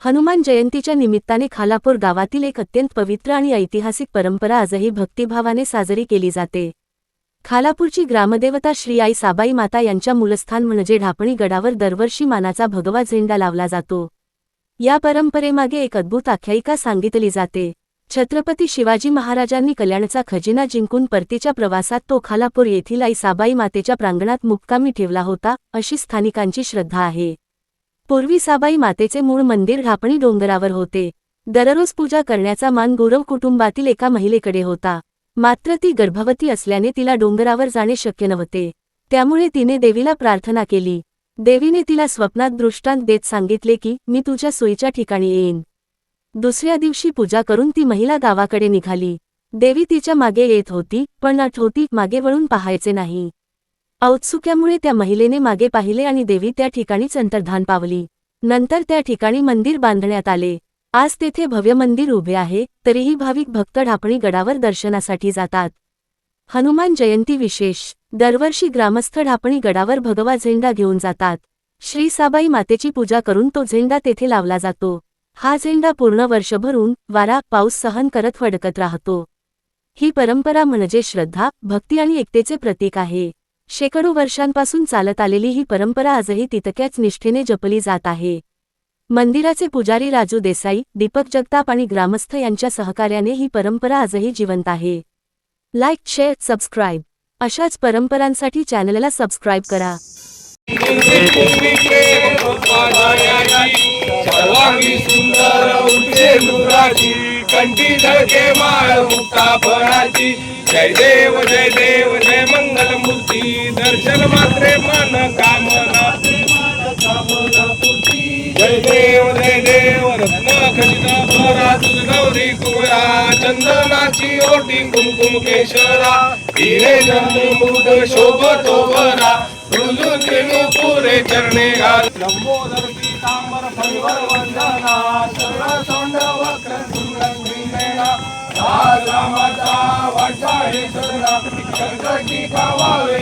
हनुमान जयंतीच्या निमित्ताने खालापूर गावातील एक अत्यंत पवित्र आणि ऐतिहासिक परंपरा आजही भक्तिभावाने साजरी केली जाते। खालापूरची ग्रामदेवता श्री आई साबाई माता यांच्या मूलस्थान म्हणजे ढापणी गडावर दरवर्षी मानाचा भगवा झेंडा लावला जातो। या परंपरेमागे एक अद्भुत आख्यायिका सांगितली जाते। छत्रपती शिवाजी महाराजांनी कल्याणचा खजिना जिंकून परतीच्या प्रवासात तो खालापूर येथील आई साबाई मातेच्या प्रांगणात मुक्कामी ठेवला होता, अशी स्थानिकांची श्रद्धा आहे। पूर्वी साबाई मातेचे मूळ मंदिर ढापणी डोंगरावर होते। दररोज पूजा करण्याचा मान गुरव कुटुंबातील एका महिलेकडे होता। मात्र ती गर्भवती असल्याने तिला डोंगरावर जाणे शक्य नव्हते। त्यामुळे तिने देवीला प्रार्थना केली। देवीने तिला स्वप्नात दृष्टांत देत सांगितले की मी तुझ्या सोयीच्या ठिकाणी येईन। दुसऱ्या दिवशी पूजा करून ती महिला गावाकडे निघाली। देवी तिच्या मागे येत होती, पण अट होती, मागे वळून पाहायचे नाही। औत्सुक्यामुळे त्या महिलेने मागे पाहिले आणि देवी त्या ठिकाणीच अंतर्धान पावली। नंतर त्या ठिकाणी मंदिर बांधण्यात आले। आज तेथे भव्य मंदिर उभे आहे, तरीही भाविक भक्त ढापणी गडावर दर्शनासाठी जातात। हनुमान जयंती विशेष। दरवर्षी ग्रामस्थ ढापणी गडावर भगवा झेंडा घेऊन जातात। श्री साबाई मातेची पूजा करून तो झेंडा तेथे लावला जातो। हा झेंडा पूर्ण वर्षभर ऊन, वारा, पाऊस सहन करत फडकत राहतो। ही परंपरा म्हणजे श्रद्धा, भक्ती आणि एकतेचे प्रतीक आहे। शेकडो वर्षांपासून चालत आलेली ही परंपरा आजही तितक्याच निष्ठेने जपली जात आहे। मंदिराचे पुजारी राजू देसाई, दीपक जगताप आणि ग्रामस्थ यांच्या सहकार्याने ही परंपरा आजही जिवंत आहे। लाईक, शेअर, सबस्क्राईब अशाच परंपरांसाठी चॅनलला सबस्क्राईब करा। कंठी धडके माळ मुक्ता फळाची। जय देव जय देव जय मंगल मूर्ती। दर्शन मात्रे मन कामना जय देव रत्न खचित भरा तुझ गौरी कुबरा। चंदनाची ओटी कुमकुम केशरा। हिरे जन्मूड शोभतो बरा। रुंदून पुरे चरणे घाल। लंबोदर पीतांबर फणीवर वंदना। सरळ तोंड वक्र सुगंधी नयना। रामाचा वाटा हे सदना। संकटी गावावे